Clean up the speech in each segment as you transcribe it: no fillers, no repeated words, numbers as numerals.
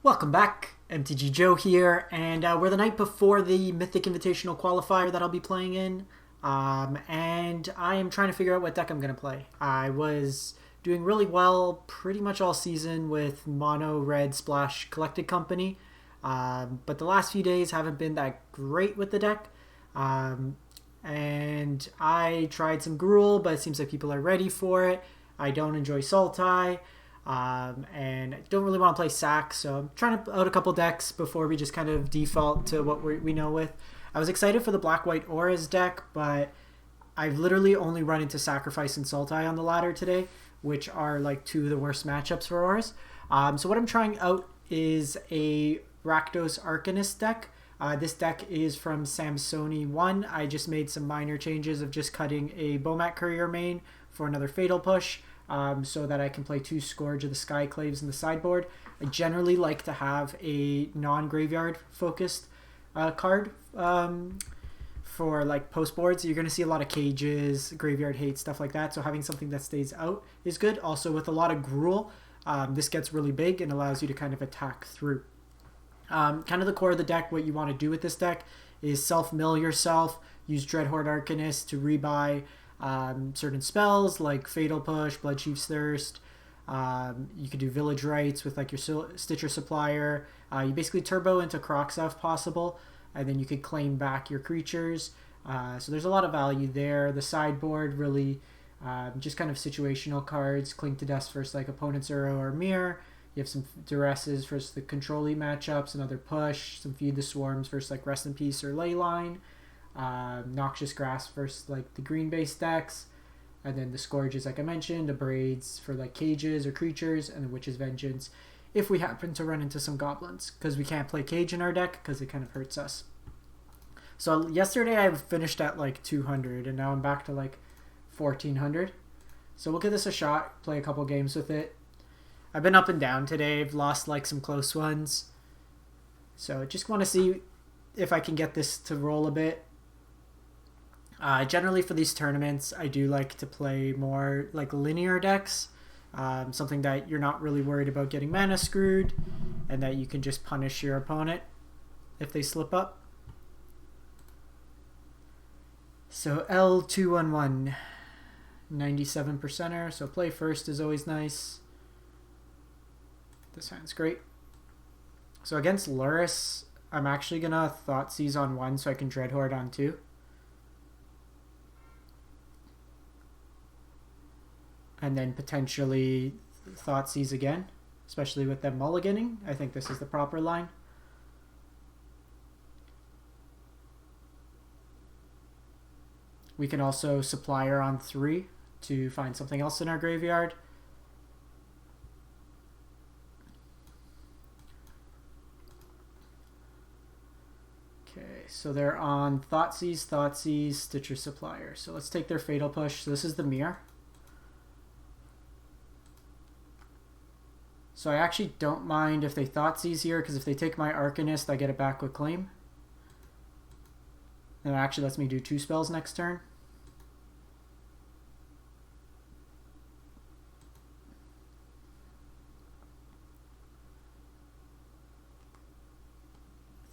Welcome back, MTG Joe here, and we're the night before the Mythic Invitational Qualifier that I'll be playing in, and I am trying to figure out what deck I'm going to play. I was doing really well pretty much all season with Mono Red Splash Collected Company, but the last few days haven't been that great with the deck, and I tried some Gruul, but it seems like people are ready for it. I don't enjoy Sultai. And I don't really want to play Sack, so I'm trying to out a couple decks before we just kind of default to what we know with. I was excited for the Black-White Auras deck, but I've literally only run into Sacrifice and Sultai on the ladder today, which are like two of the worst matchups for Auras. So what I'm trying out is a Rakdos Arcanist deck. This deck is from Samsoni 1. I just made some minor changes of just cutting a Bomat Courier main for another Fatal Push. So that I can play 2 Scourge of the Skyclaves in the sideboard. I generally like to have a non-graveyard focused card for like post boards. You're going to see a lot of Cages, Graveyard Hate, stuff like that. So having something that stays out is good. Also with a lot of Gruul, this gets really big and allows you to kind of attack through. Kind of the core of the deck, what you want to do with this deck is self-mill yourself, use Dreadhorde Arcanist to rebuy certain spells like Fatal Push, Bloodchief's Thirst. You could do Village Rites with like your Stitcher Supplier. You basically turbo into Kroxa if possible, and then you could claim back your creatures. So there's a lot of value there. The sideboard really just kind of situational cards. Cling to Dust versus like opponent's Uro or Mirror. You have some Duresses versus the Control-y matchups, another Push, some Feed the Swarms versus like Rest in Peace or Leyline. Noxious Grass versus like the green based decks, and then the Scourges like I mentioned, the Braids for like Cages or creatures, and the Witch's Vengeance if we happen to run into some goblins, because we can't play Cage in our deck because it kind of hurts us. So yesterday I finished at like 200 and now I'm back to like 1400, so we'll give this a shot, play a couple games with it. I've been up and down today, I've lost like some close ones, so just want to see if I can get this to roll a bit. Generally for these tournaments, I do like to play more like linear decks, something that you're not really worried about getting mana screwed, and that you can just punish your opponent if they slip up. So L211, 97%er, so play first is always nice. This hand's great. So against Lurrus, I'm actually going to Thoughtseize on 1 so I can Dreadhorde on 2. And then potentially Thoughtseize again, especially with them mulliganing. I think this is the proper line. We can also Supplier on 3 to find something else in our graveyard. Okay, so they're on Thoughtseize, Stitcher Supplier. So let's take their Fatal Push. So this is the Mirror. So I actually don't mind if they Thoughtseize here, because if they take my Arcanist, I get it back with Claim. And it actually lets me do 2 spells next turn.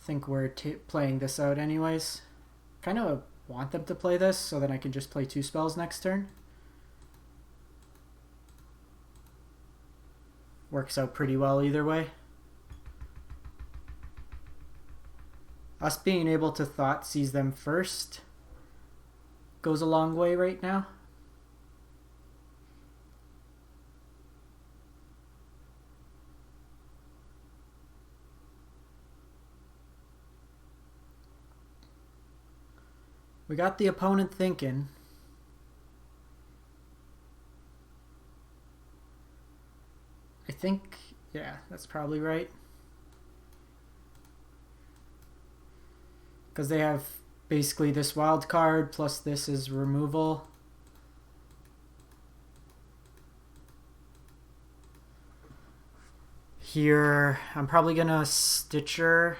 I think we're playing this out anyways. Kind of want them to play this so that I can just play 2 spells next turn. Works out pretty well either way. Us being able to Thoughtseize them first goes a long way right now. We got the opponent thinking. I think, yeah, that's probably right. Because they have basically this wild card plus this is removal. Here, I'm probably gonna Stitcher.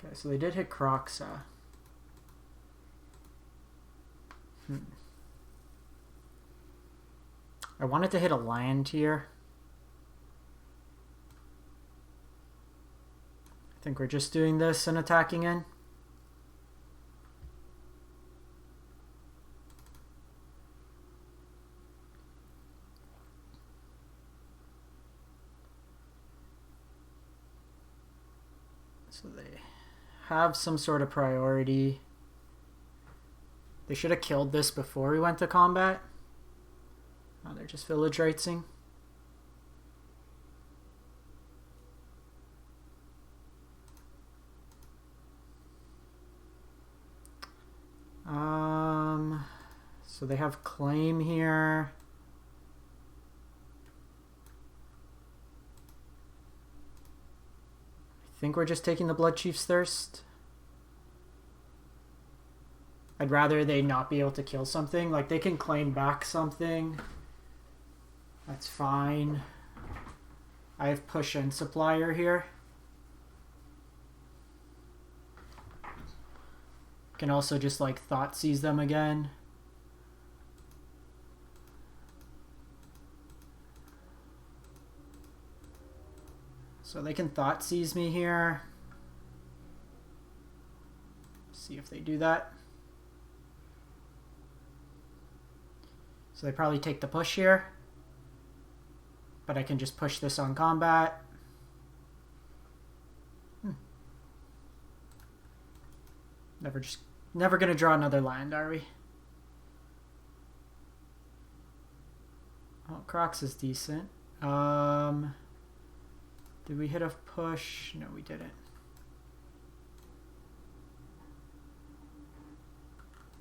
Okay, so they did hit Kroxa. I wanted to hit a land here. I think we're just doing this and attacking in. So they have some sort of priority. They should have killed this before we went to combat. Oh, they're just village rightsing. So they have claim here. I think we're just taking the Blood Chief's Thirst. I'd rather they not be able to kill something. Like, they can claim back something. That's fine. I have push and supplier here. Can also just like thought seize them again. So they can thought seize me here. See if they do that. So they probably take the push here. But I can just push this on combat. Never gonna draw another land, are we? Oh, Crocs is decent. Did we hit a push? No, we didn't.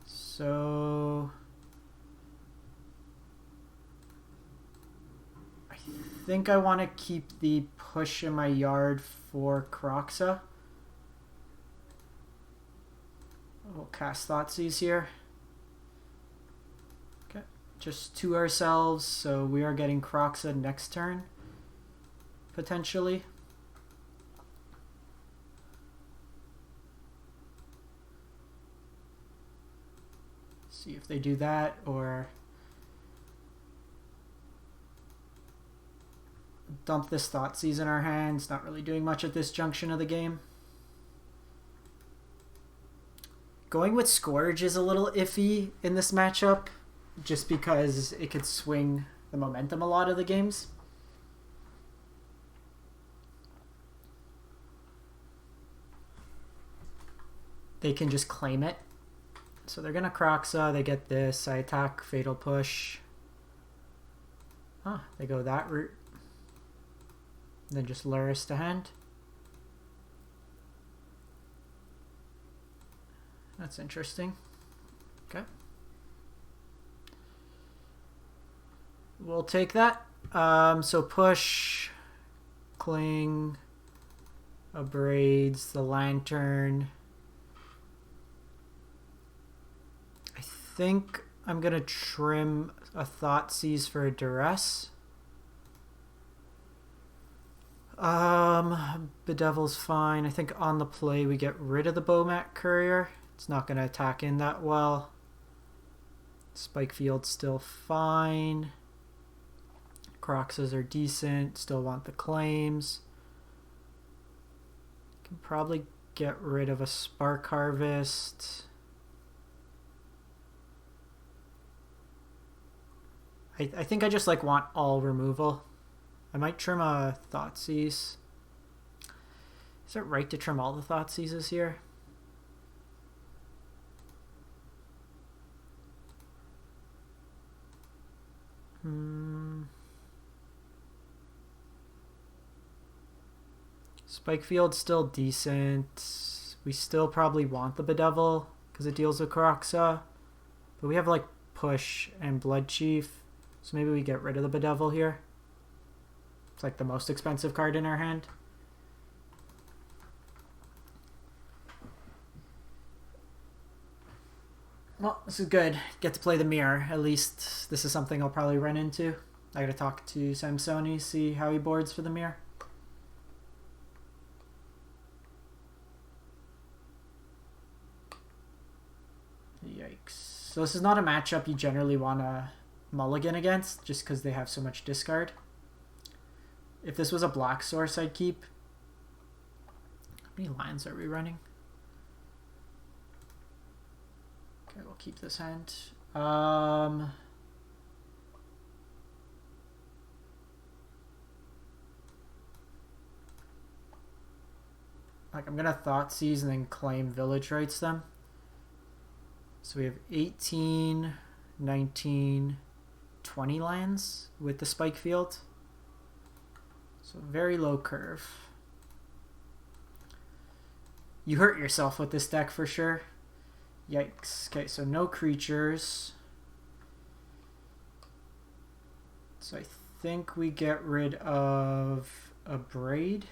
So I think I want to keep the push in my yard for Croxa. We'll cast Thoughtseize here. Okay, just to ourselves, so we are getting Croxa next turn, potentially. See if they do that, or dump this Thoughtseize in our hands. Not really doing much at this junction of the game. Going with Scourge is a little iffy in this matchup, just because it could swing the momentum a lot of the games. They can just claim it. So they're going to Croxa, they get this, I attack, Fatal Push. Ah, they go that route. Then just Luris to hand. That's interesting. Okay. We'll take that. So push, cling, abrades, the lantern. I think I'm gonna trim a Thoughtseize for a duress. Bedevil's fine. I think on the play we get rid of the Bomat Courier. It's not going to attack in that well. Spike Field's still fine. Croxes are decent. Still want the claims. Can probably get rid of a Spark Harvest. I think I just like want all removal. I might trim a Thoughtseize. Is it right to trim all the Thoughtseizes here? Spike Field's still decent. We still probably want the Bedevil because it deals with Croxa. But we have like push and Blood Chief. So maybe we get rid of the Bedevil here. It's like the most expensive card in our hand. Well, this is good. Get to play the mirror. At least this is something I'll probably run into. I gotta talk to Samsoni, see how he boards for the mirror. Yikes. So this is not a matchup you generally want to mulligan against, just because they have so much discard. If this was a black source, I'd keep. How many lines are we running? Okay, we'll keep this hand. Like, I'm gonna Thoughtseize and then claim Village Rights them. So we have 18, 19, 20 lands with the Spike Field. So very low curve. You hurt yourself with this deck for sure. Yikes. Okay, so no creatures. So I think we get rid of a Braid.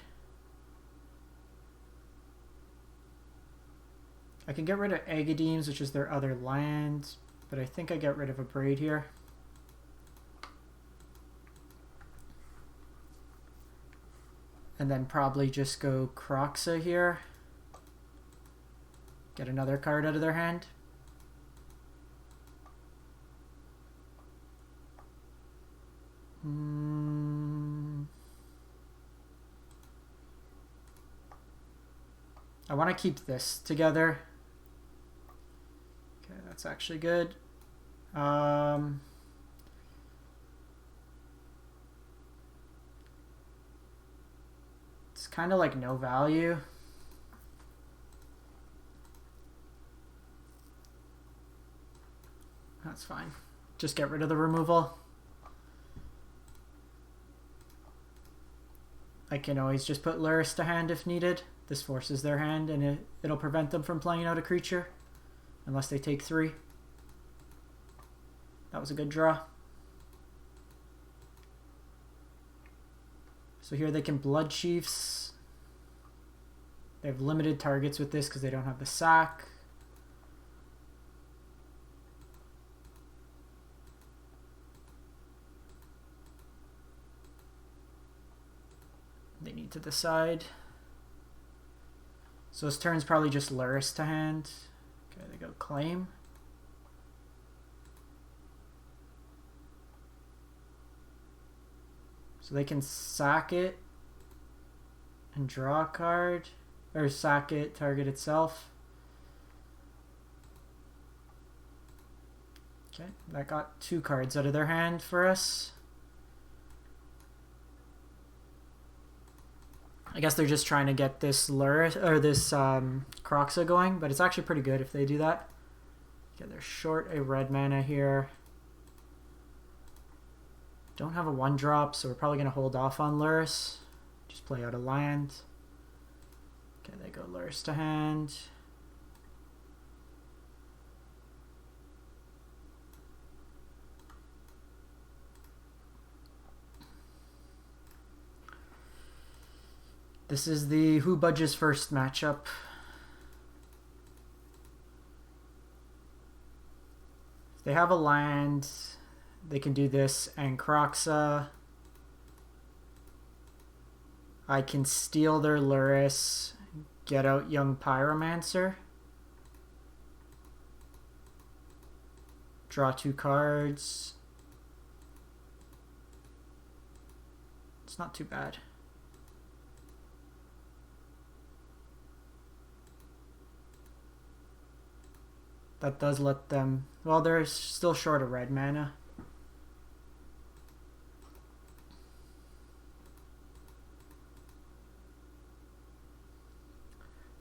I can get rid of Agadeems, which is their other land, but I think I get rid of a Braid here. And then probably just go Kroxa here. Get another card out of their hand. I want to keep this together. Okay, that's actually good. It's kind of like no value. That's fine. Just get rid of the removal. I can always just put Lurrus to hand if needed. This forces their hand, and it'll prevent them from playing out a creature. Unless they take 3. That was a good draw. So here they can Blood Chiefs. They have limited targets with this because they don't have the sack. They need to decide. So this turn's probably just Lurrus to hand. Okay, they go claim. So they can sack it and draw a card, or sack it, target itself. Okay, that got 2 cards out of their hand for us. I guess they're just trying to get this Lurrus or this Kroxa going, but it's actually pretty good if they do that. Okay, they're short a red mana here. Don't have a 1-drop, so we're probably going to hold off on Lurrus. Just play out a land. Okay, they go Lurrus to hand. This is the who budges first matchup. If they have a land, they can do this and Kroxa. I can steal their Lurrus, get out Young Pyromancer. Draw 2 cards. It's not too bad. That does let them... Well, they're still short of red mana.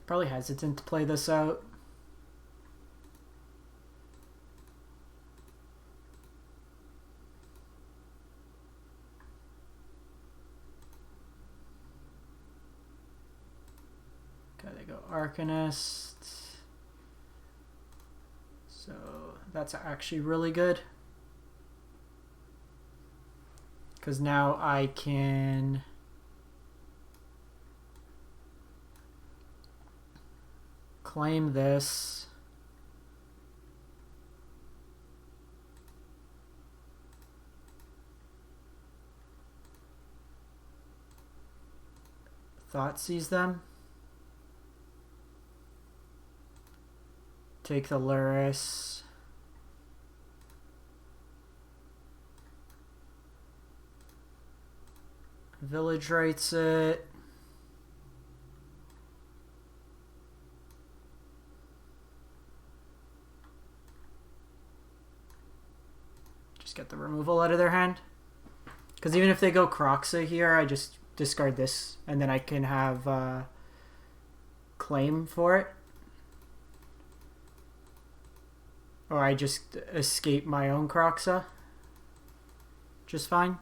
Probably hesitant to play this out. Okay, they go Arcanist. So that's actually really good. Because now I can claim this. Thoughtseize them. Take the Lurrus. Village writes it. Just get the removal out of their hand. Because even if they go Croxa here, I just discard this, and then I can have claim for it. Or I just escape my own Croxa. Just fine.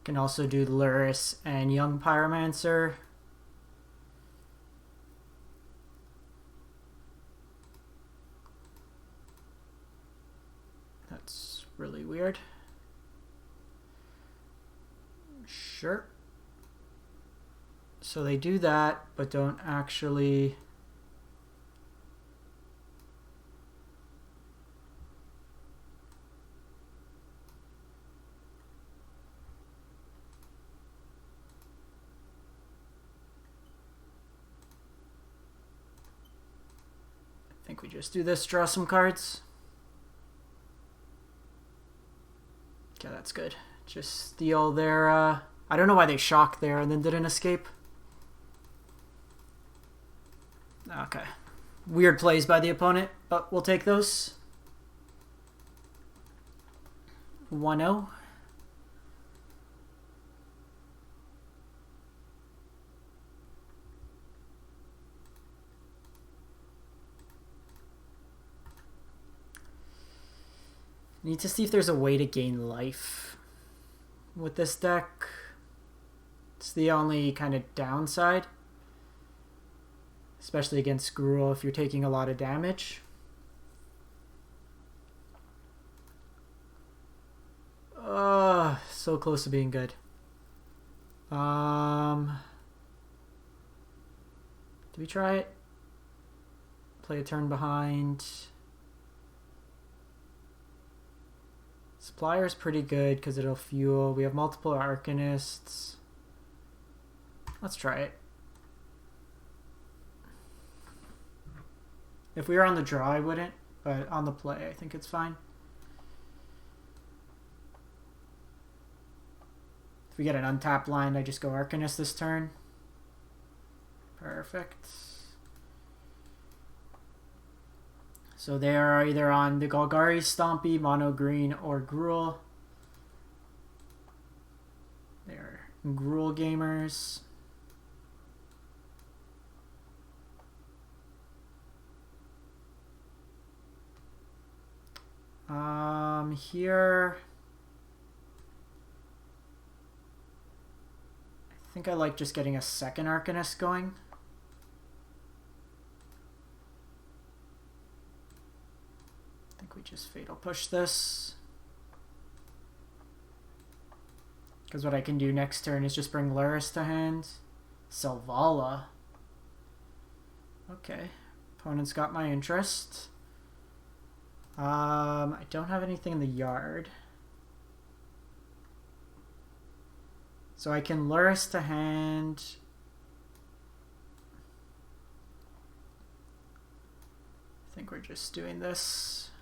Can also do Luris and Young Pyromancer. That's really weird. Sure. So they do that, but don't actually... I think we just do this, draw some cards. Okay, that's good. Just steal their... I don't know why they shocked there and then didn't escape. Okay. Weird plays by the opponent, but we'll take those. 1-0. Need to see if there's a way to gain life with this deck. It's the only kind of downside. Especially against Gruul if you're taking a lot of damage. So close to being good. Do we try it? Play a turn behind. Supplier's pretty good because it'll fuel. We have multiple Arcanists. Let's try it. If we were on the draw, I wouldn't, but on the play, I think it's fine. If we get an untapped line, I just go Arcanist this turn. Perfect. So they are either on the Golgari, Stompy, Mono Green, or Gruul. They're Gruul gamers. Here... I think I like just getting a second Arcanist going. I think we just Fatal Push this. Because what I can do next turn is just bring Luris to hand. Selvala. Okay. Opponent's got my interest. I don't have anything in the yard. So I can Luris to hand. I think we're just doing this.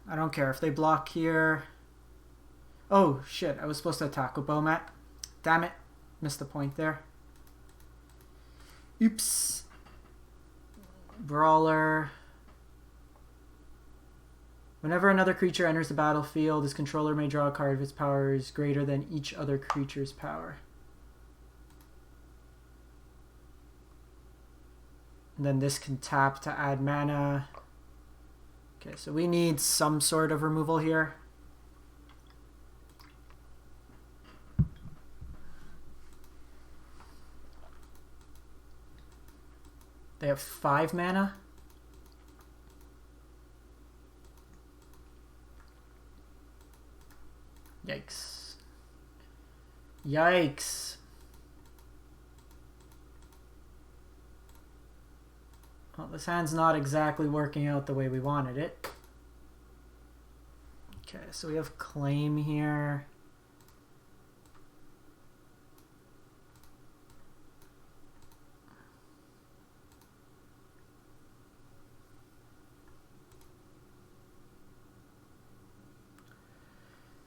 I don't care if they block here. Oh shit, I was supposed to attack with Bomat. Damn it. Missed the point there. Oops. Brawler. Whenever another creature enters the battlefield, his controller may draw a card if its power is greater than each other creature's power. And then this can tap to add mana. Okay, so we need some sort of removal here. They have 5 mana. Yikes. Yikes. Well, this hand's not exactly working out the way we wanted it. Okay, so we have claim here.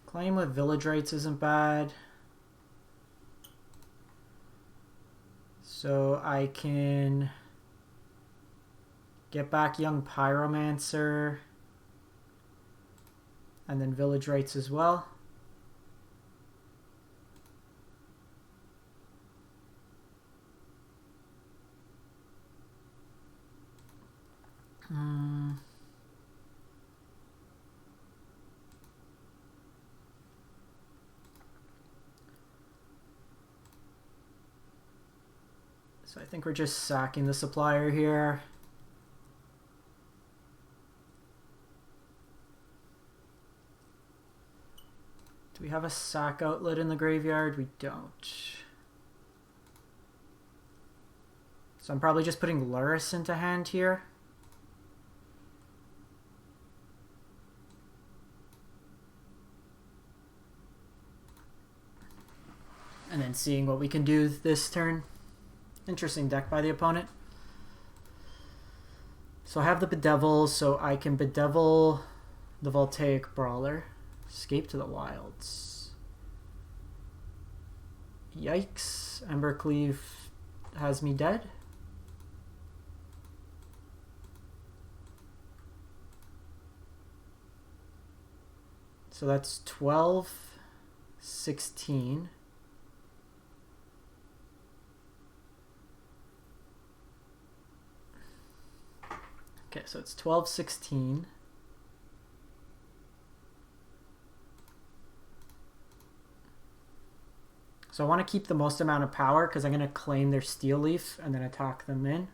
Claim with village rights isn't bad. So I can get back Young Pyromancer and then village rights as well. So I think we're just sacking the supplier here. Do we have a sack outlet in the graveyard? We don't. So I'm probably just putting Luris into hand here. And then seeing what we can do this turn. Interesting deck by the opponent. So I have the Bedevil, so I can Bedevil the Voltaic Brawler. Escape to the Wilds. Yikes. Embercleave has me dead. So that's 12, 16. Okay, so it's 12, 16. So I want to keep the most amount of power because I'm going to claim their Steel Leaf and then attack them in.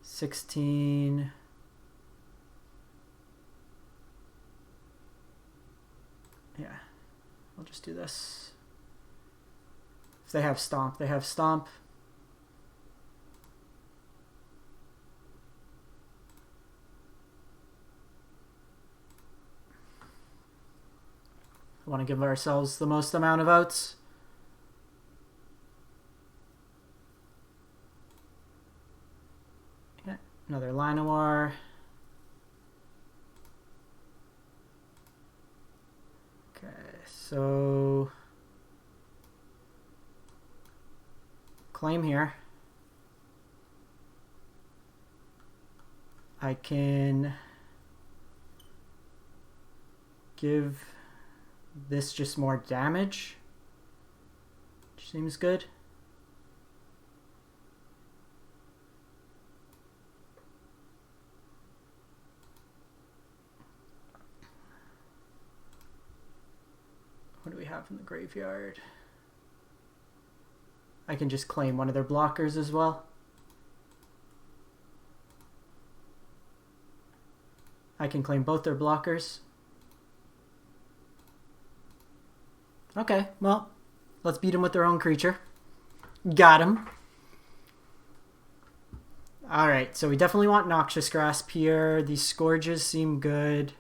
16. Yeah, I'll just do this. If they have Stomp, they have Stomp. We want to give ourselves the most amount of outs. Yeah, another Llanowar. Okay, so claim here. I can give this just more damage, which seems good. What do we have in the graveyard? I can just claim one of their blockers as well. I can claim both their blockers. Okay, well, let's beat them with their own creature. Got him. Alright, so we definitely want Noxious Grasp here. These Scourges seem good.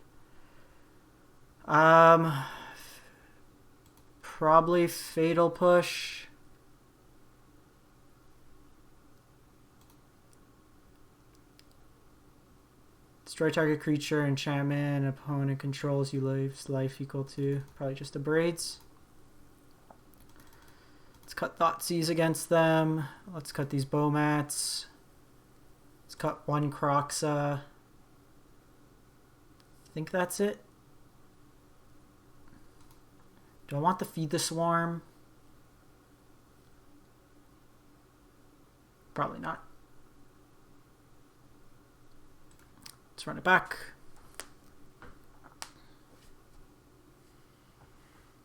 Probably Fatal Push. Destroy target creature, enchantment, opponent controls, you lose life equal to. Probably just a Braids. Let's cut Thoughtseize against them. Let's cut these Bowmats. Let's cut one Croxa. I think that's it. Do I want to Feed the Swarm? Probably not. Let's run it back.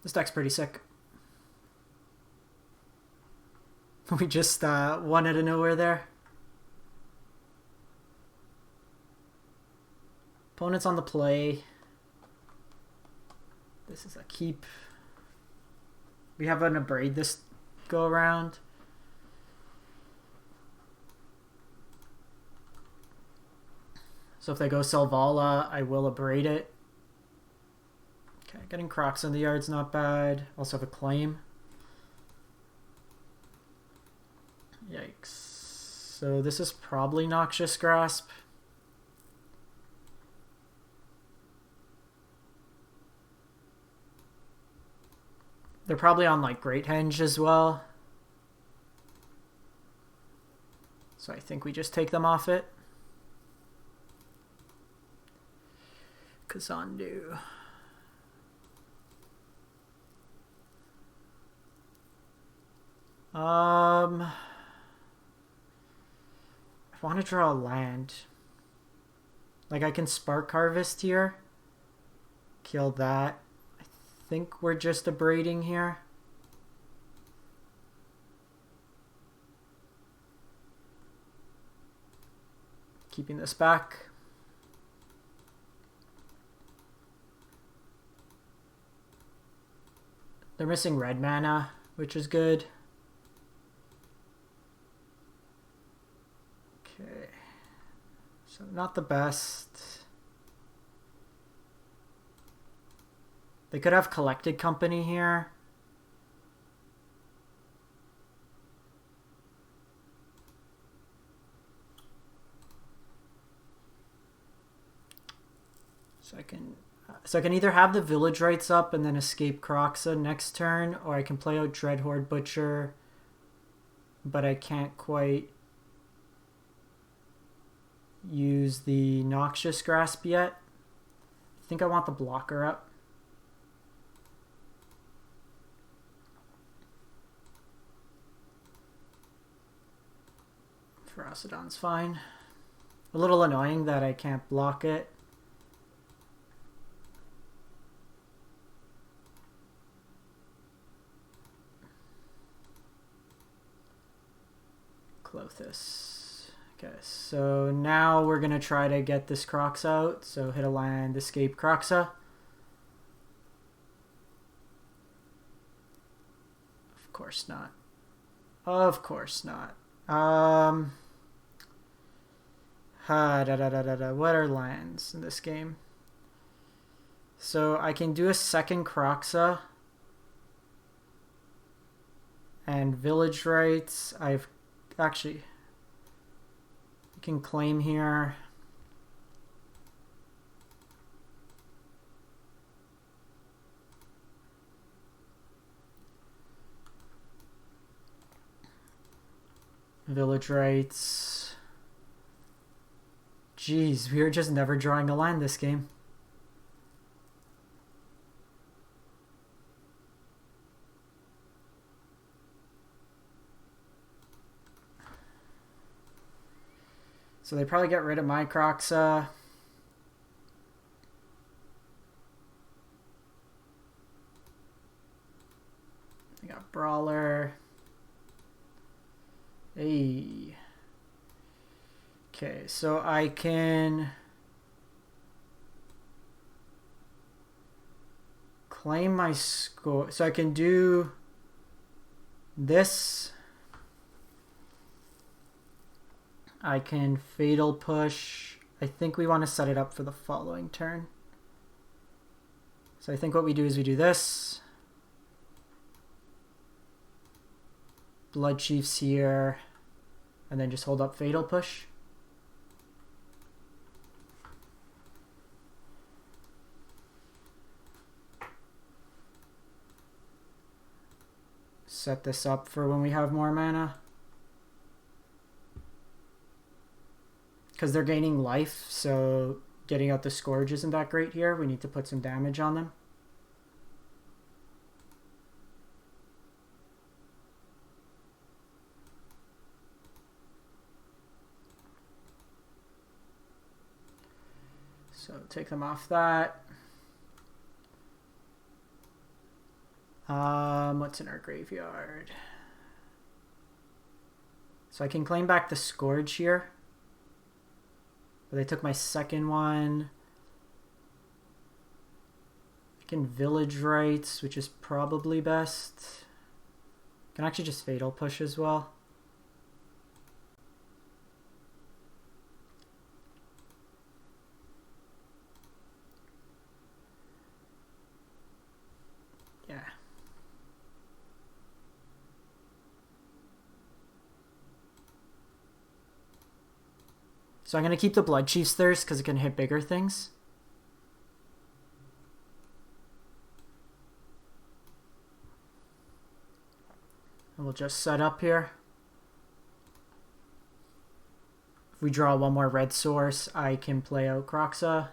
This deck's pretty sick. We just won out of nowhere there. Opponent's on the play. This is a keep. We have an Abrade this go around. So if they go Selvala, I will abrade it. Okay, getting Crocs on the yard's not bad. Also have a claim. Yikes. So this is probably Noxious Grasp. They're probably on like Great Henge as well. So I think we just take them off it. Kazandu. I want to draw a land. Like I can Spark Harvest here. Kill that. I think we're just abrading here. Keeping this back. They're missing red mana, which is good. Okay. So not the best. They could have Collected Company here. So I can either have the Village Rites up and then escape Kroxa next turn, or I can play out Dreadhorde Butcher, but I can't quite use the Noxious Grasp yet. I think I want the blocker up. Ferocidon's fine. A little annoying that I can't block it. Clothis. Okay, so now we're going to try to get this Crocs out. So hit a land, escape Kroxa. Of course not. Of course not. What are lands in this game? So I can do a second Kroxa. And Village Rites. I've actually, you can claim here. Village Rites. Jeez, we are just never drawing a land this game. So they probably get rid of my Kroxa. I got Brawler. Hey. Okay, so I can claim my score. So I can do this. I can Fatal Push. I think we want to set it up for the following turn. So I think what we do is we do this. Blood Chiefs here. And then just hold up Fatal Push. Set this up for when we have more mana. Because they're gaining life, so getting out the Scourge isn't that great here. We need to put some damage on them. So take them off that. What's in our graveyard? So I can claim back the Scourge here. But they took my second one. I can Village Rites, which is probably best. I can actually just Fatal Push as well. So I'm going to keep the Blood Chief's Thirst because it can hit bigger things. And we'll just set up here. If we draw one more red source, I can play out Kroxa.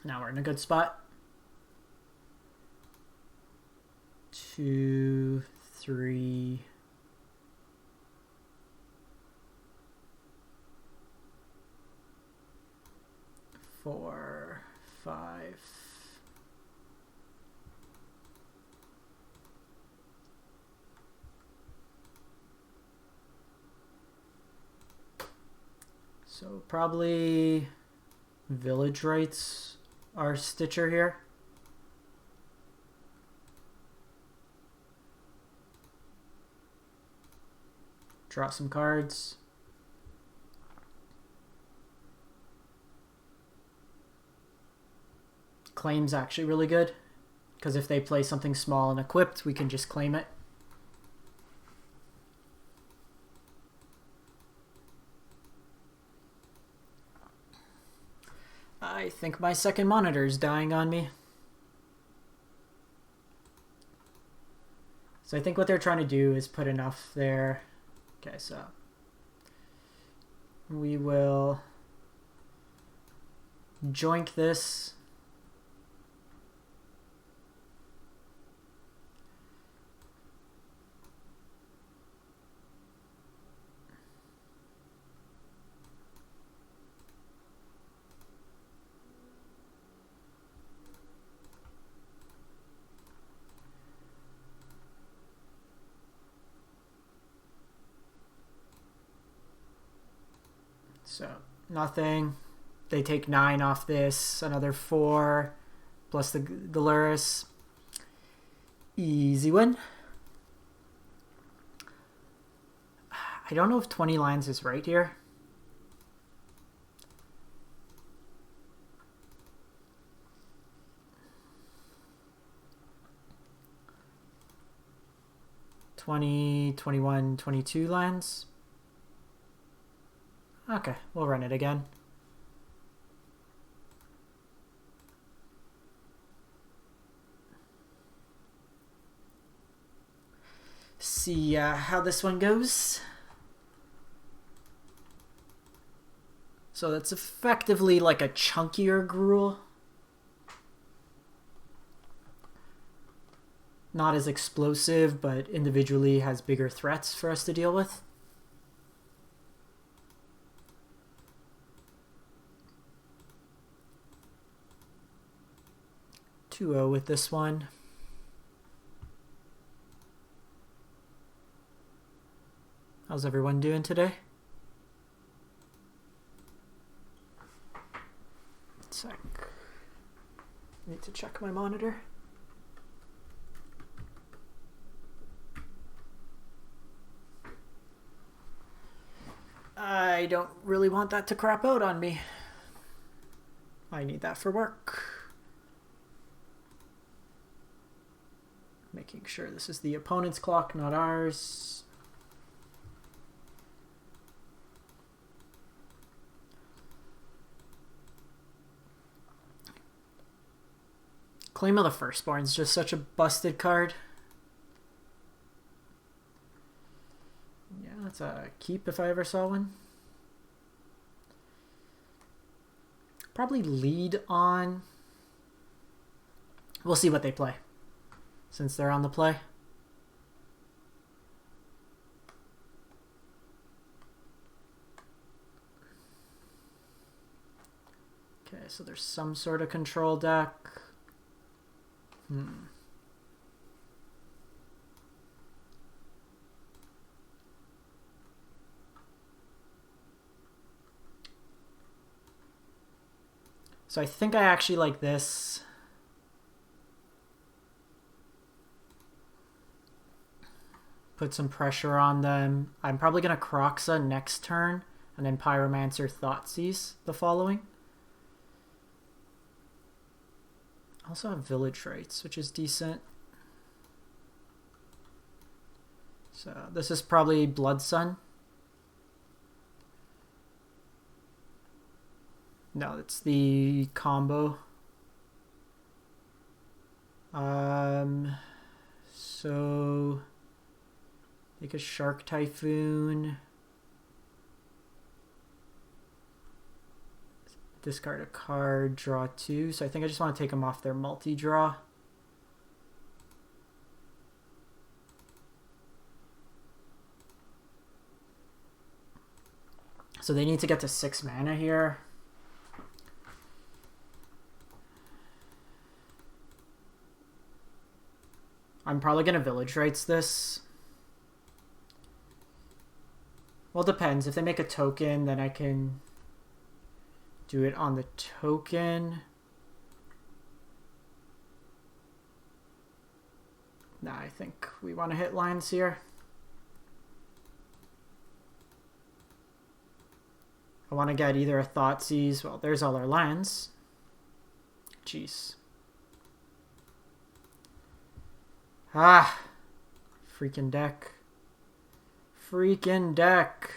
Now we're in a good spot. 2, 3. 4, 5. So probably Village Rites our Stitcher here. Draw some cards. Claim's actually really good, because if they play something small and equipped, we can just claim it. I think my second monitor is dying on me. So I think what they're trying to do is put enough there. Okay, so we will joink this. So nothing. They take 9 off this, another 4, plus the Galeris. Easy win. I don't know if 20 lines is right here. $20, $21, $22 lines. Okay, we'll run it again. See how this one goes. So that's effectively like a chunkier Gruul. Not as explosive, but individually has bigger threats for us to deal with. 2-0 with this one. How's everyone doing today? Sec. Need to check my monitor. I don't really want that to crap out on me. I need that for work. Making sure this is the opponent's clock, not ours. Claim of the Firstborn is just such a busted card. Yeah, that's a keep if I ever saw one. Probably lead on. We'll see what they play, since they're on the play. Okay, so there's some sort of control deck. So I think I actually like this. put some pressure on them. I'm probably going to Kroxa next turn, and then Pyromancer Thoughtseize the following. I also have Village Rites, which is decent. So this is probably Blood Sun. No, it's the combo. So take a Shark Typhoon. Discard a card, draw 2. So I think I just want to take them off their multi-draw. So they need to get to 6 mana here. I'm probably going to Village Rites this. Well, it depends. If they make a token, then I can do it on the token. Nah, I think we want to hit lands here. I want to get either a Thoughtseize. Well, there's all our lands. Jeez. Ah, freaking deck. Freaking deck.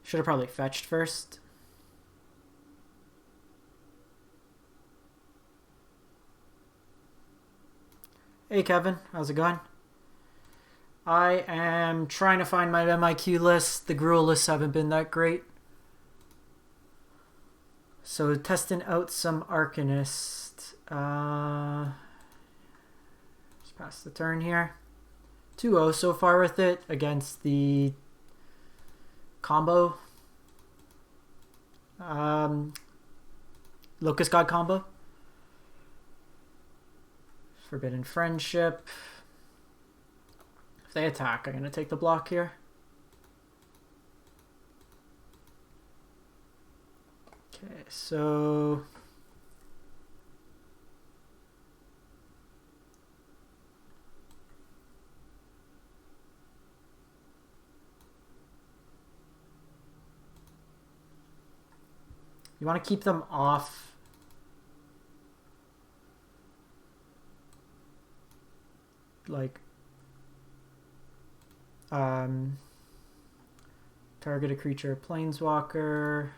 Should have probably fetched first. Hey Kevin, how's it going? I am trying to find my MIQ list. The Gruul lists haven't been that great. So testing out some Arcanist. Just pass the turn here. 2-0 so far with it against the combo. Locust God combo. Forbidden Friendship. If they attack, I'm going to take the block here. Okay, so you want to keep them off like target a creature, planeswalker.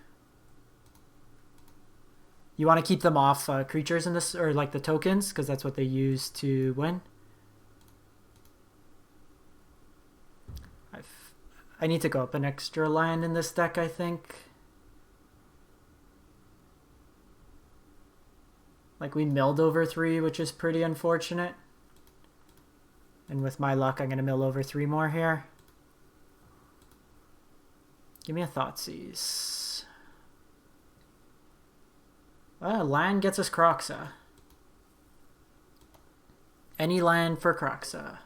You want to keep them off creatures in this, or like the tokens, because that's what they use to win. I need to go up an extra land in this deck, I think. Like we milled over 3, which is pretty unfortunate. And with my luck, I'm going to mill over 3 more here. Give me a Thoughtseize. Well, land gets us Kroxa. Any land for Kroxa.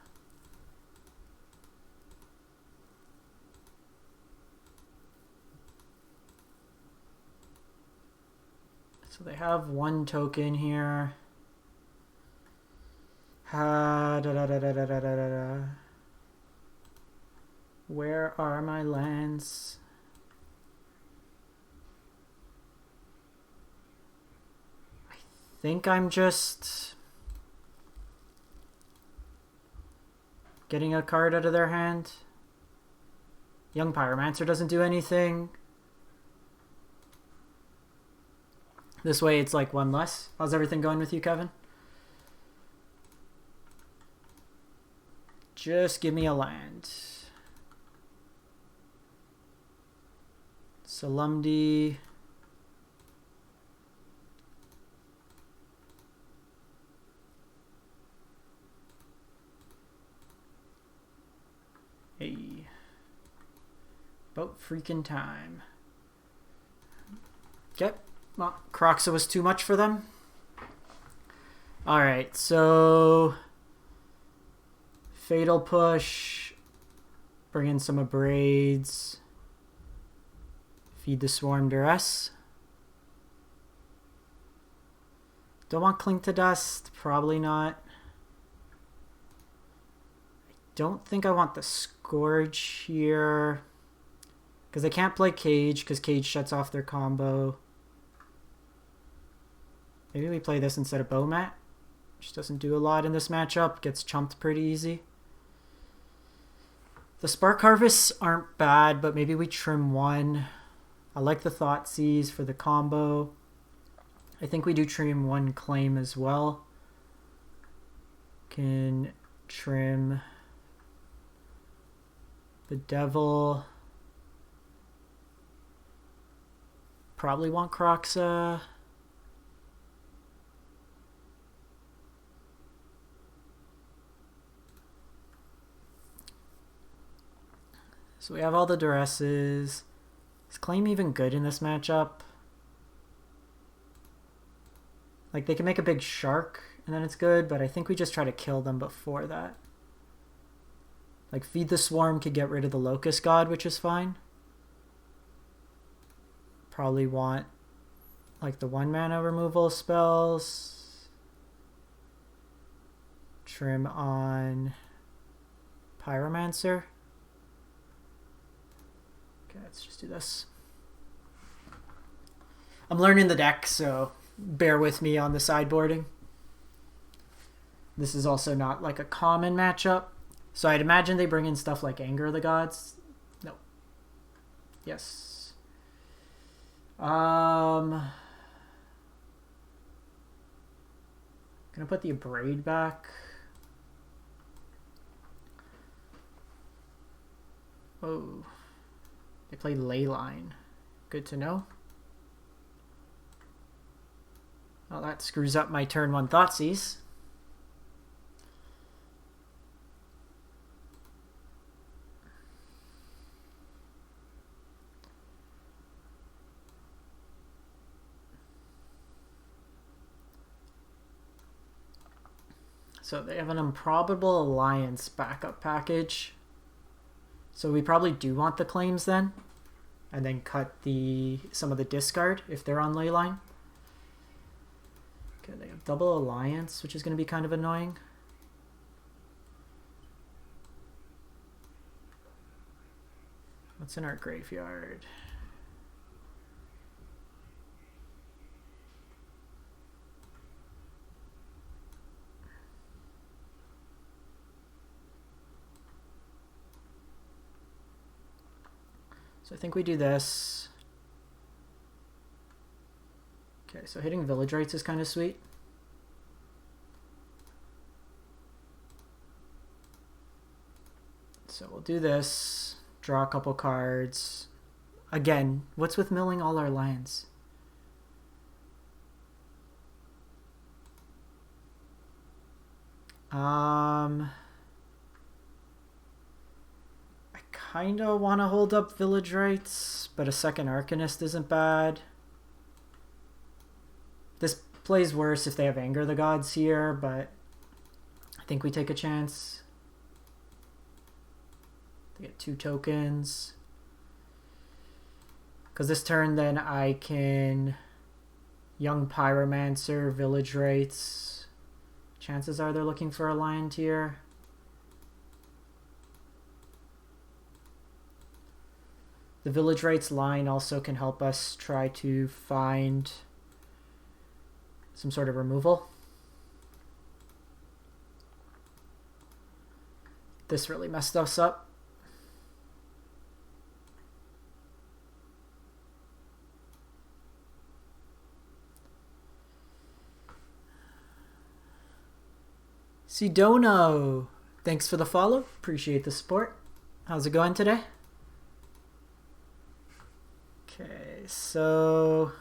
So they have 1 token here. Where are my lands? I think I'm just getting a card out of their hand. Young Pyromancer doesn't do anything. This way it's like 1 less. How's everything going with you, Kevin? Just give me a land. Solemnity. Hey. About freaking time. Okay. Well, Kroxa was too much for them. Alright, so Fatal Push. Bring in some Abrades. Feed the Swarm Duress. Don't want Cling to Dust. Probably not. I don't think I want the Scourge here. Because they can't play Cage, because Cage shuts off their combo. Maybe we play this instead of Bowmat. Which doesn't do a lot in this matchup. Gets chumped pretty easy. The Spark Harvests aren't bad, but maybe we trim one. I like the Thoughtseize for the combo. I think we do trim one Claim as well. Can trim the Devil. Probably want Croxa. So we have all the Duresses. Is Claim even good in this matchup? Like, they can make a big Shark, and then it's good, but I think we just try to kill them before that. Like, Feed the Swarm could get rid of the Locust God, which is fine. Probably want, like, the 1-mana removal spells. Trim on Pyromancer. Okay, let's just do this. I'm learning the deck, so bear with me on the sideboarding. This is also not like a common matchup. So I'd imagine they bring in stuff like Anger of the Gods. No. Yes. Gonna put the Abrade back. Oh. They played Leyline. Good to know. Well, that screws up my turn 1 Thoughtseize. So they have an Improbable Alliance backup package. So we probably do want the Claims then. And then cut some of the discard if they're on Leyline. Okay, they have Double Alliance, which is going to be kind of annoying. What's in our graveyard? So I think we do this. Okay, so hitting Village Rites is kind of sweet. So we'll do this, draw a couple cards. Again, what's with milling all our lands? I kind of want to hold up Village Rites, but a second Arcanist isn't bad. This plays worse if they have Anger of the Gods here, but I think we take a chance. They get 2 tokens. Because this turn then I can Young Pyromancer, Village Rites. Chances are they're looking for a Lion Tier. The Village Rites line also can help us try to find some sort of removal. This really messed us up. Sidono, thanks for the follow. Appreciate the support. How's it going today? Okay, so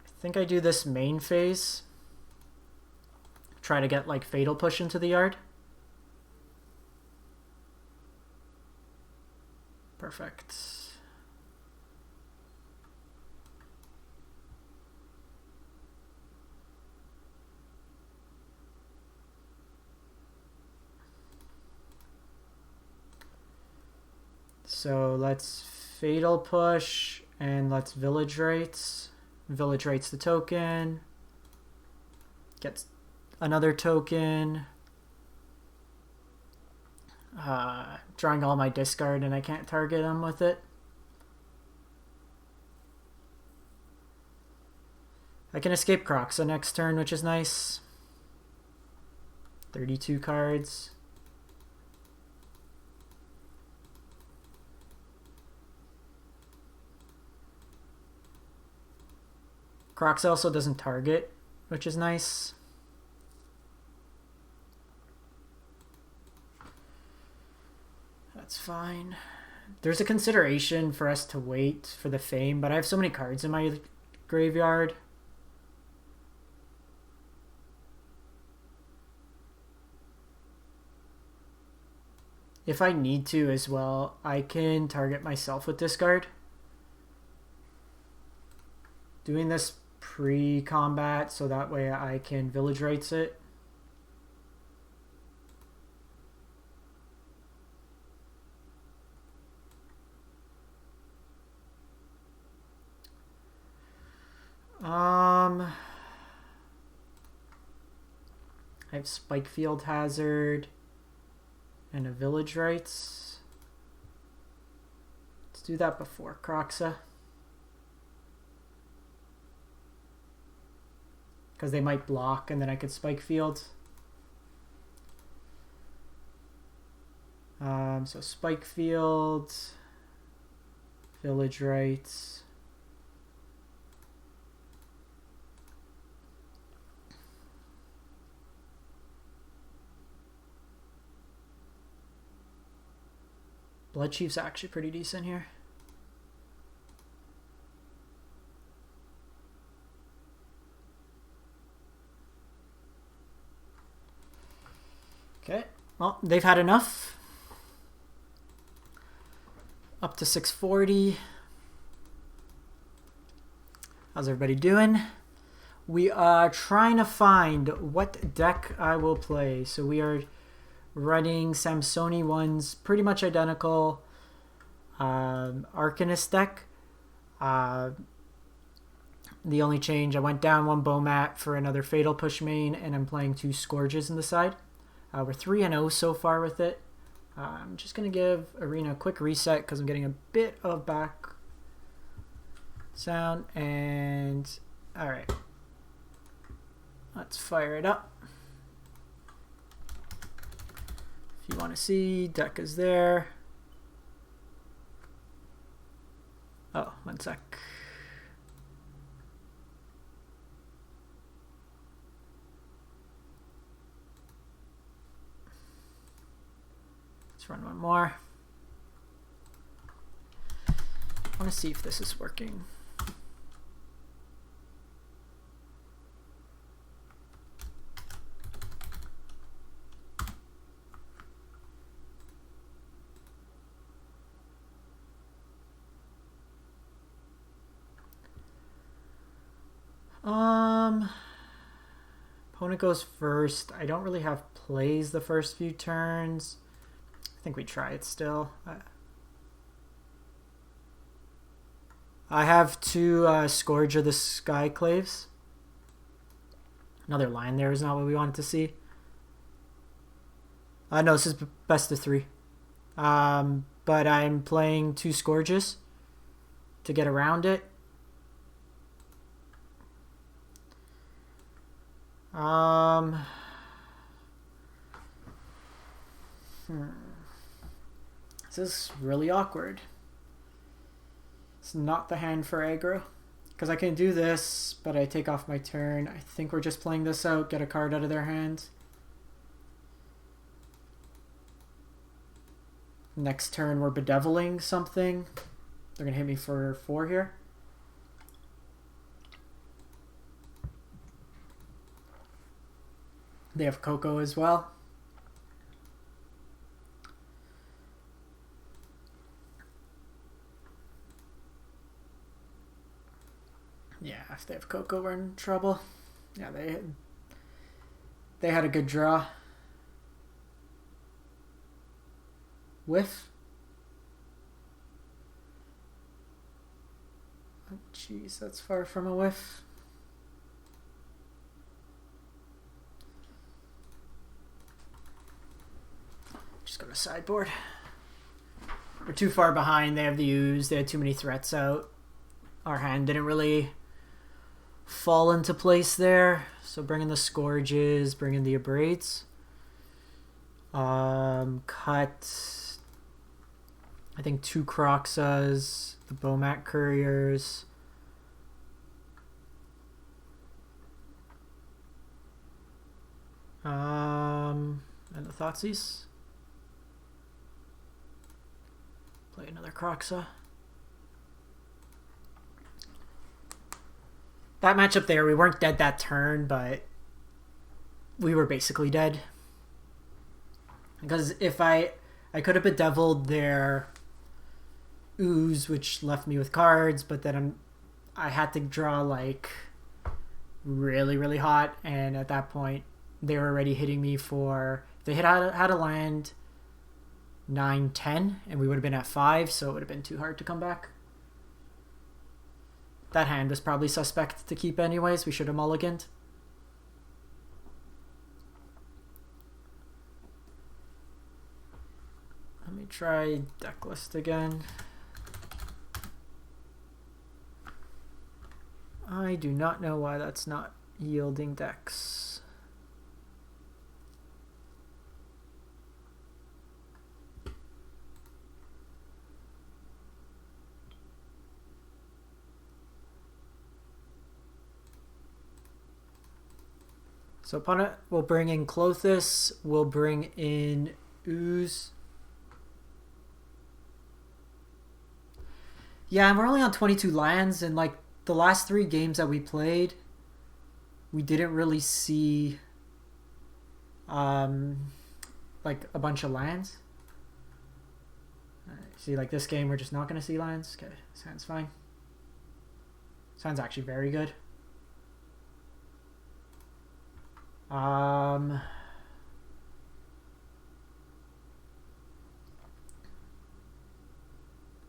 I think I do this main phase. Try to get like Fatal Push into the yard. Perfect. So let's Fatal Push And let's village rates. Village rates the token. Gets another token. Drawing all my discard and I can't target them with it. I can escape Croxa next turn, which is nice. 32 cards. Croxa also doesn't target, which is nice. That's fine. There's a consideration for us to wait for the Fame, but I have so many cards in my graveyard. If I need to as well, I can target myself with discard. Doing this pre-combat so that way I can village rates it. I have Spikefield Hazard and a village rights. Let's do that before Croxa. Because they might block and then I could Spikefield. So Spikefield, village rights. Blood Chief's actually pretty decent here. Okay, well, they've had enough. Up to 640. How's everybody doing? We are trying to find what deck I will play. So we are running Samsoni ones, pretty much identical Arcanist deck. The only change, I went down one Bomat for another Fatal Push main, and I'm playing 2 Scourges in the side. We're 3-0 so far with it. I'm just going to give Arena a quick reset because I'm getting a bit of back sound. And alright, let's fire it up. If you want to see, deck is there. Oh, one sec. Let's run one more. I want to see if this is working. Opponent goes first. I don't really have plays the first few turns. I think we try it still. I have 2 Scourge of the Skyclaves. Another line there is not what we wanted to see. No, this is best of 3. But I'm playing 2 Scourges to get around it. This is really awkward. It's not the hand for aggro. Because I can do this, but I take off my turn. I think we're just playing this out, get a card out of their hand. Next turn we're bedeviling something. They're going to hit me for 4 here. They have Coco as well. Yeah, if they have Coco, we're in trouble. Yeah, they had a good draw. Whiff. Jeez, that's far from a whiff. Just go to sideboard. We're too far behind. They have the ooze. They had too many threats out. Our hand didn't really fall into place there. So bring in the Scourges, bring in the Abrades. Cut, I think, 2 Croxas, the Bomat Couriers. And the Thoughtseize. Play another Croxa. That matchup there, we weren't dead that turn, but we were basically dead. Because if I could have bedeviled their ooze, which left me with cards, but then I had to draw like really, really hot, and at that point they were already hitting me for, they had a land 9-10, and we would have been at 5, so it would have been too hard to come back. That hand was probably suspect to keep anyways. We should have mulliganed. Let me try deck list again. I do not know why that's not yielding decks. So opponent will bring in Clothis, we'll bring in Ooze. Yeah, and we're only on 22 lands, and like the last 3 games that we played, we didn't really see like a bunch of lands. See, like this game, we're just not going to see lands. Okay, this hand's fine. This hand's actually very good.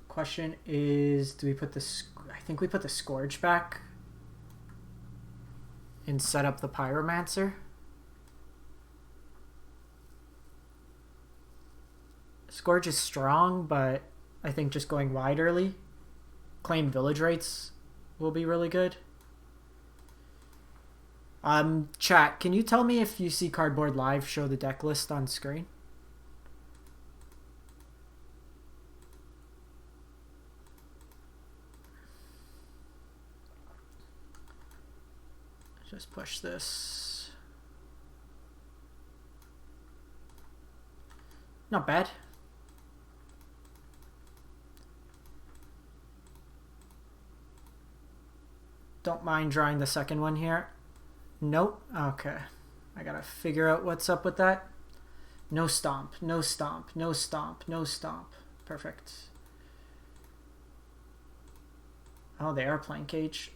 Question is, do we put the, I think we put the Scourge back and set up the Pyromancer. Scourge is strong, but I think just going wide early, claim village rates will be really good. Chat, can you tell me if you see Cardboard Live show the deck list on screen? Just push this. Not bad. Don't mind drawing the second one here. Nope. Okay. I gotta figure out what's up with that. No stomp, no stomp, no stomp, no stomp. Perfect. Oh, they are playing Cage.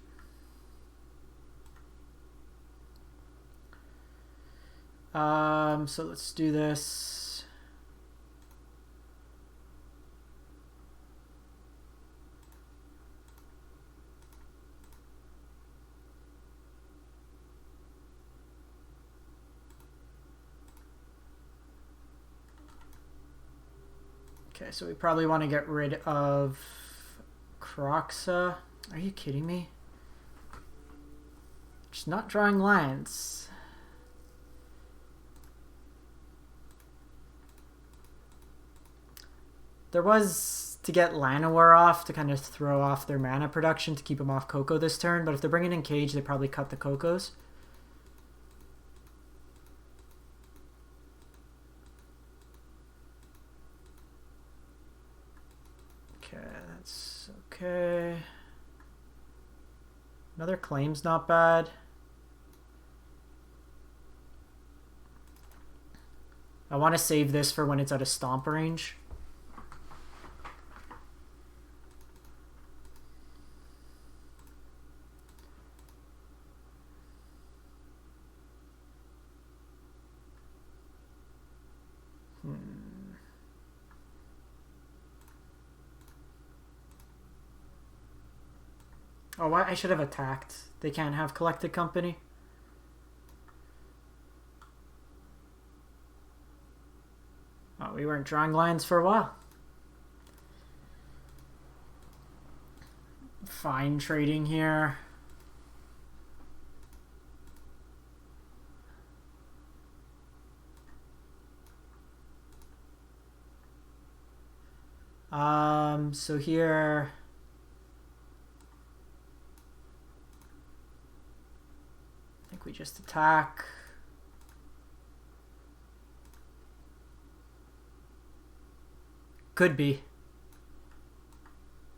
So let's do this. Okay, so we probably want to get rid of Croxa. Are you kidding me? Just not drawing lands. There was to get Llanowar off to kind of throw off their mana production to keep them off Coco this turn, but if they're bringing in Cage, they probably cut the Cocos. Okay, that's okay. Another Claim's not bad. I want to save this for when it's out of Stomp range. Oh, I should have attacked. They can't have collected company. Oh, we weren't drawing lines for a while. Fine trading here. So here... I think we just attack. Could be.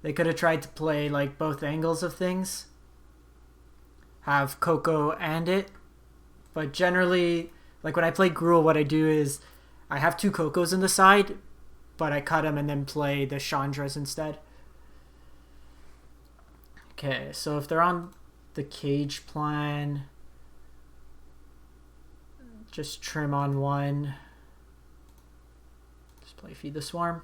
They could have tried to play like both angles of things. Have Coco and it. But generally, like when I play Gruul, what I do is I have 2 Cocos in the side, but I cut them and then play the Chandras instead. Okay, so if they're on the cage plan, just trim on 1. Just play Feed the Swarm.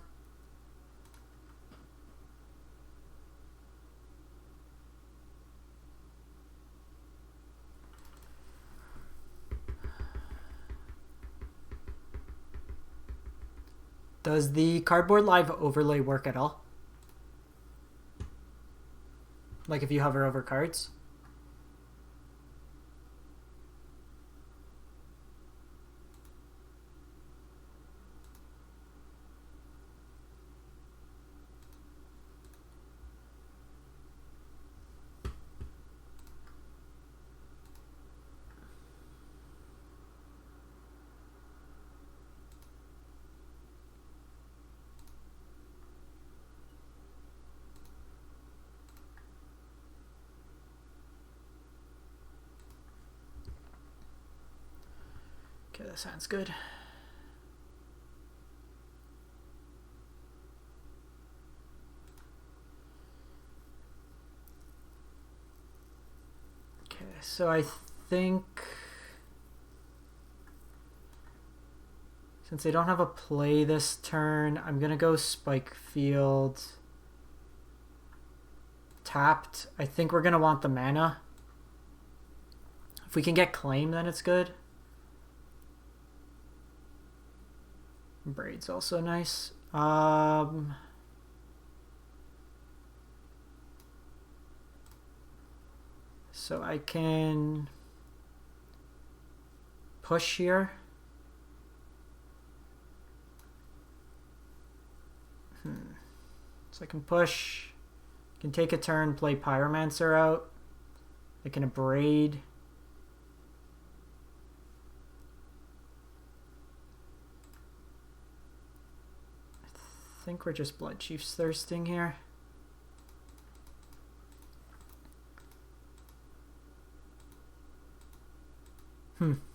Does the Cardboard Live overlay work at all? Like if you hover over cards? Okay, that sounds good. Okay, so I think since they don't have a play this turn, I'm gonna go Spike Field. Tapped. I think we're gonna want the mana. If we can get Claim, then it's good. Braid's also nice. So I can push here. So I can push. I can take a turn, play Pyromancer out. I can Abrade. I think we're just Blood Chiefs thirsting here.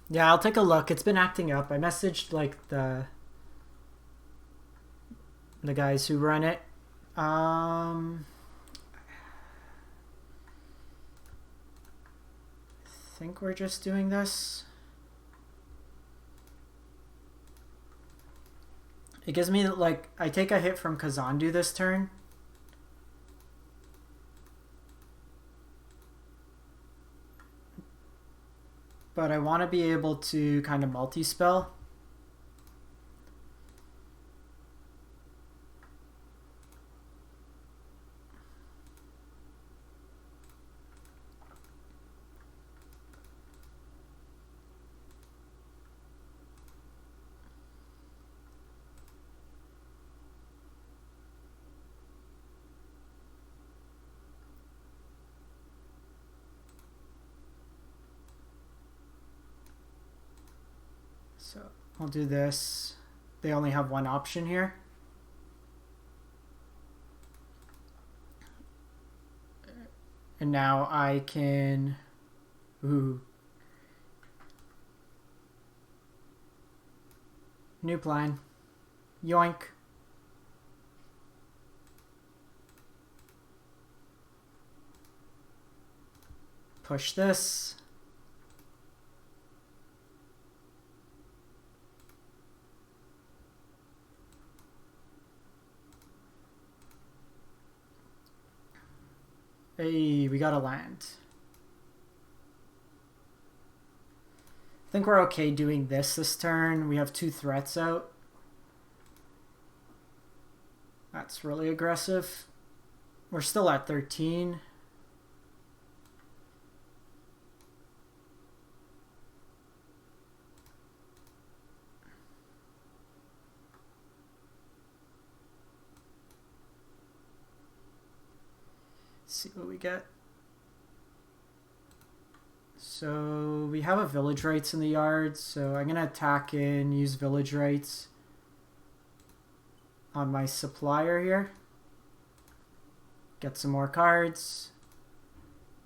Yeah, I'll take a look. It's been acting up. I messaged like the guys who run it. I think we're just doing this. It gives me like I take a hit from Kazandu this turn. But I want to be able to kind of multi-spell. So I'll do this. They only have one option here. And now I can... Ooh. New plan. Yoink. Push this. Hey, we got a land. I think we're okay doing this turn. We have 2 threats out. That's really aggressive. We're still at 13. Let's see what we get. So we have a village rights in the yard, so I'm gonna attack in, use village rights on my supplier here. Get some more cards.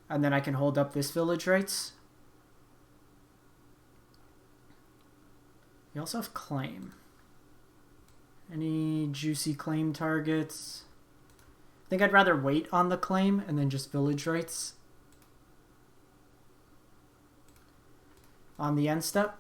And then I can hold up this village rights. We also have claim. Any juicy claim targets? I think I'd rather wait on the claim and then just village rights on the end step.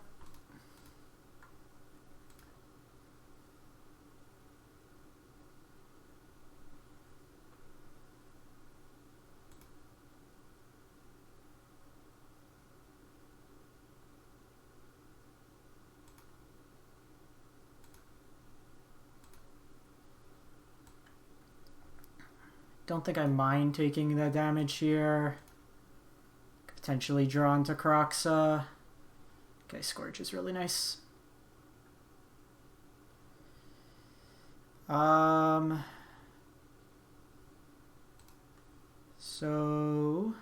Don't think I mind taking the damage here. Potentially draw into Croxa. Okay, Scourge is really nice. So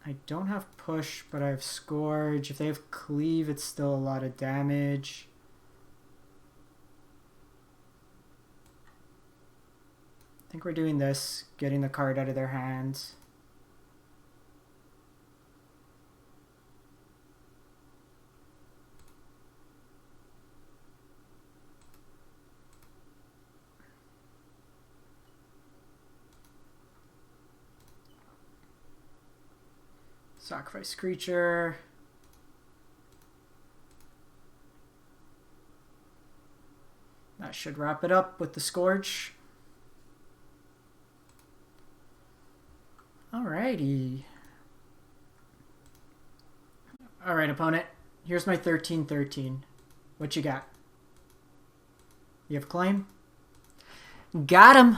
I don't have push, but I have Scourge. If they have cleave, it's still a lot of damage. I think we're doing this, getting the card out of their hands. Sacrifice creature. That should wrap it up with the Scourge. Alrighty. Alright, opponent. Here's my 13-13. What you got? You have claim? Got him!